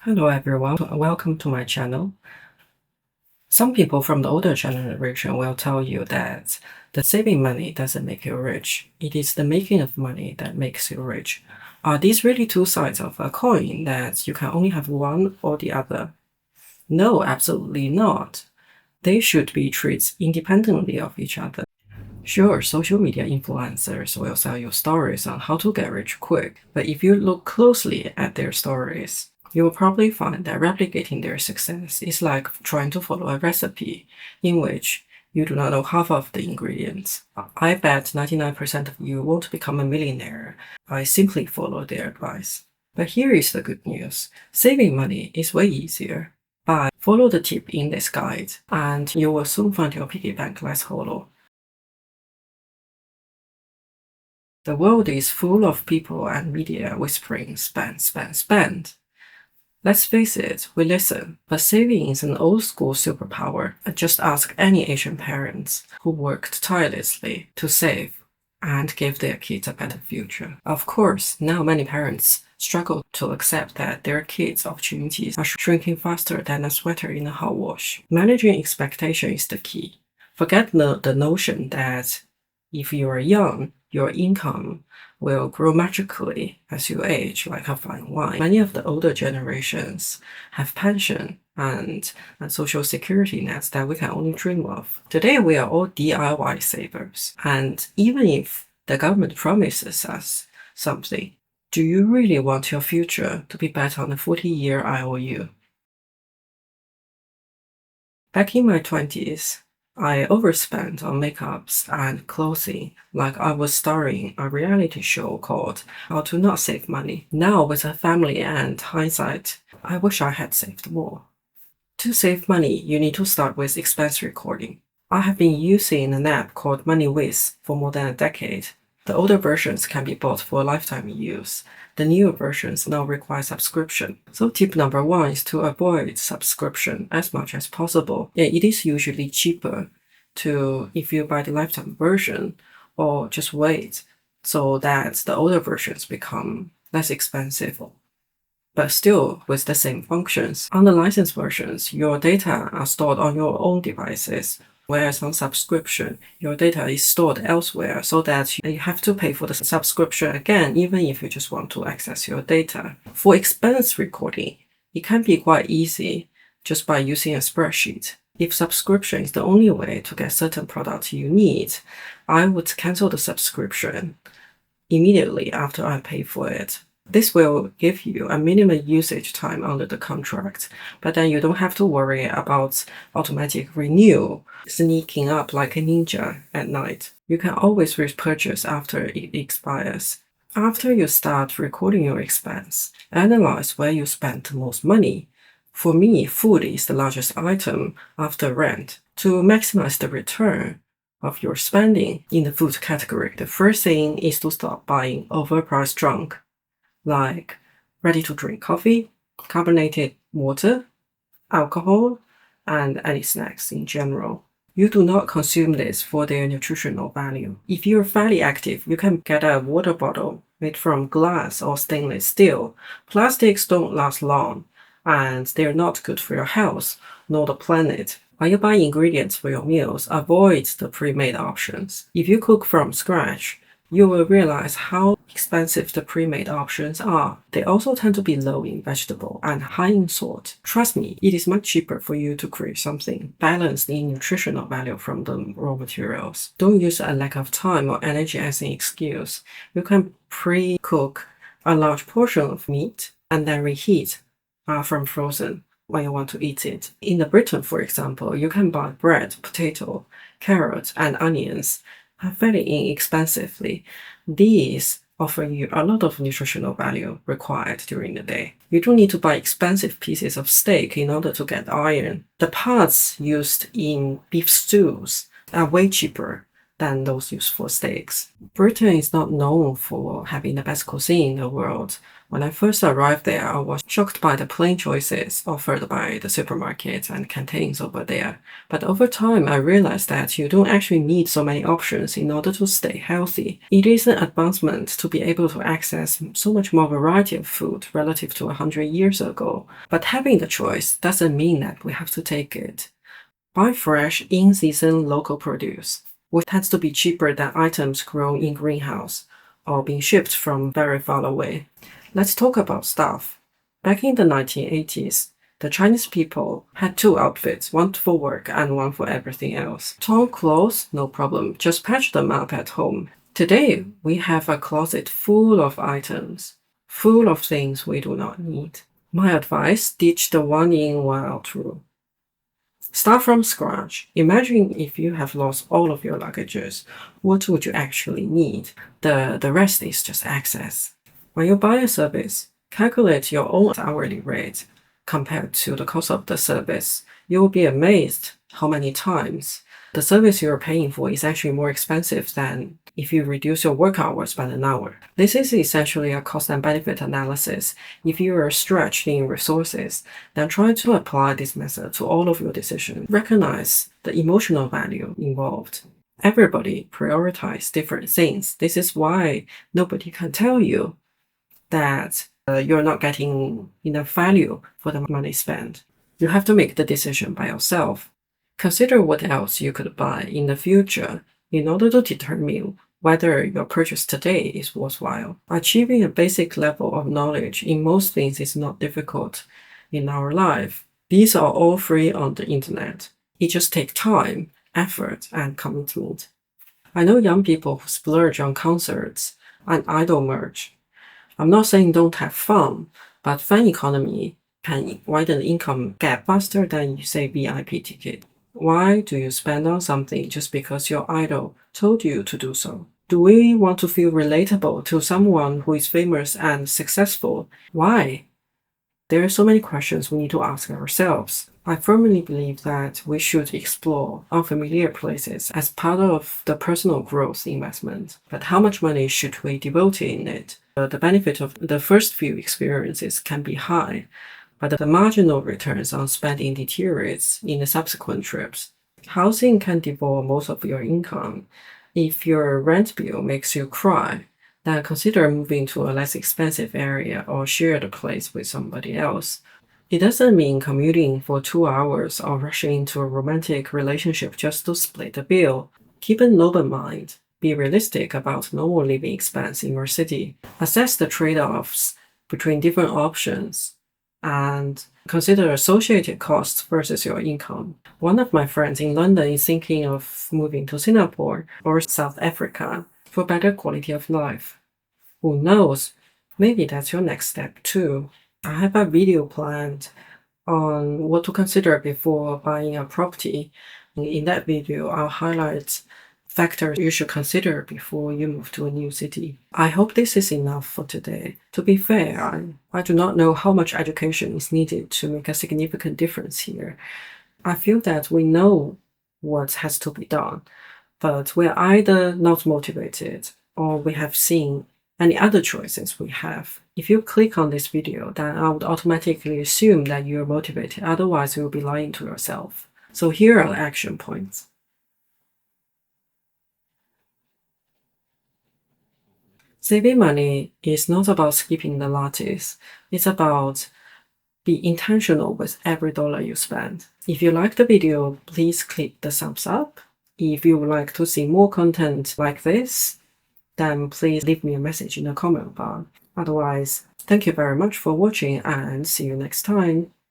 Hello everyone, welcome to my channel. Some people from the older generation will tell you that the saving money doesn't make you rich. It is the making of money that makes you rich. Are these really two sides of a coin that you can only have one or the other? No, absolutely not. They should be treated independently of each other. Sure, social media influencers will sell you stories on how to get rich quick, but if you look closely at their stories, you will probably find that replicating their success is like trying to follow a recipe in which you do not know half of the ingredients. I bet 99% of you won't become a millionaire by simply follow their advice. But here is the good news. Saving money is way easier. Follow the tip in this guide, and you will soon find your piggy bank less hollow. The world is full of people and media whispering spend, spend, spend. Let's face it, we listen, but saving is an old school superpower. Just ask any Asian parents who worked tirelessly to save and give their kids a better future. Of course, now many parents struggle to accept that their kids' opportunities are shrinking faster than a sweater in a hot wash. Managing expectation is the key. Forget the notion that if you are young, your income will grow magically as you age, like a fine wine. Many of the older generations have pension and social security nets that we can only dream of. Today, we are all DIY savers. And even if the government promises us something, do you really want your future to be bet on a 40-year IOU? Back in my 20s, I overspent on makeups and clothing like I was starring a reality show called How to Not Save Money. Now, with a family and hindsight, I wish I had saved more. To save money, you need to start with expense recording. I have been using an app called LOUISE for more than a decade. The older versions can be bought for lifetime use. The newer versions now require subscription. So tip number one is to avoid subscription as much as possible. Yeah, it is usually cheaper if you buy the lifetime version or just wait so that the older versions become less expensive, but still with the same functions. On the licensed versions, your data are stored on your own devices, whereas on subscription, your data is stored elsewhere so that you have to pay for the subscription again, even if you just want to access your data. For expense recording, it can be quite easy just by using a spreadsheet. If subscription is the only way to get certain products you need, I would cancel the subscription immediately after I pay for it. This will give you a minimum usage time under the contract, but then you don't have to worry about automatic renewal sneaking up like a ninja at night. You can always repurchase after it expires. After you start recording your expense, analyze where you spent the most money. For me, food is the largest item after rent. To maximize the return of your spending in the food category, the first thing is to stop buying overpriced junk like ready-to-drink coffee, carbonated water, alcohol, and any snacks in general. You do not consume this for their nutritional value. If you're fairly active, you can get a water bottle made from glass or stainless steel. Plastics don't last long, and they're not good for your health nor the planet. When you buy ingredients for your meals, avoid the pre-made options. If you cook from scratch, you will realize how expensive the pre-made options are. They also tend to be low in vegetable and high in salt. Trust me, it is much cheaper for you to create something balanced in nutritional value from the raw materials. Don't use a lack of time or energy as an excuse. You can pre-cook a large portion of meat and then reheat from frozen when you want to eat it. In Britain, for example, you can buy bread, potato, carrots, and onions fairly inexpensively. These offer you a lot of nutritional value required during the day. You don't need to buy expensive pieces of steak in order to get iron. The parts used in beef stews are way cheaper than those used for steaks. Britain is not known for having the best cuisine in the world When I first arrived there, I was shocked by the plain choices offered by the supermarkets and canteens over there. But over time, I realized that you don't actually need so many options in order to stay healthy. It is an advancement to be able to access so much more variety of food relative to 100 years ago. But having the choice doesn't mean that we have to take it. Buy fresh, in-season local produce, which tends to be cheaper than items grown in greenhouse or being shipped from very far away. Let's talk about stuff. Back in the 1980s, the Chinese people had two outfits, one for work and one for everything else. Torn clothes, no problem, just patch them up at home. Today, we have a closet full of items, full of things we do not need. My advice, ditch the one in, one out rule. Start from scratch. Imagine if you have lost all of your luggages. What would you actually need? The rest is just access. When you buy a service, calculate your own hourly rate compared to the cost of the service. You will be amazed how many times the service you're paying for is actually more expensive than if you reduce your work hours by an hour. This is essentially a cost and benefit analysis. If you are stretched in resources, then try to apply this method to all of your decisions. Recognize the emotional value involved. Everybody prioritizes different things. This is why nobody can tell you that you're not getting enough value for the money spent. You have to make the decision by yourself. Consider what else you could buy in the future in order to determine whether your purchase today is worthwhile. Achieving a basic level of knowledge in most things is not difficult in our life. These are all free on the internet. It just takes time, effort, and commitment. I know young people who splurge on concerts and idol merch. I'm not saying don't have fun, but fan economy can widen the income gap faster than you say VIP ticket. Why do you spend on something just because your idol told you to do so? Do we want to feel relatable to someone who is famous and successful? Why? There are so many questions we need to ask ourselves. I firmly believe that we should explore unfamiliar places as part of the personal growth investment. But how much money should we devote in it? The benefit of the first few experiences can be high, but the marginal returns on spending deteriorates in the subsequent trips. Housing can devour most of your income. If your rent bill makes you cry, then consider moving to a less expensive area or share the place with somebody else. It doesn't mean commuting for 2 hours or rushing into a romantic relationship just to split the bill. Keep an open mind. Be realistic about normal living expense in your city. Assess the trade-offs between different options and consider associated costs versus your income. One of my friends in London is thinking of moving to Singapore or South Africa for better quality of life. Who knows? Maybe that's your next step too. I have a video planned on what to consider before buying a property. In that video, I'll highlight factors you should consider before you move to a new city. I hope this is enough for today. To be fair, I do not know how much education is needed to make a significant difference here. I feel that we know what has to be done, but we're either not motivated or we have seen any other choices we have. If you click on this video, then I would automatically assume that you're motivated, otherwise you'll be lying to yourself. So here are the action points. Saving money is not about skipping the lattes. It's about be intentional with every dollar you spend. If you like the video, please click the thumbs up. If you would like to see more content like this, then please leave me a message in the comment bar. Otherwise, thank you very much for watching and see you next time.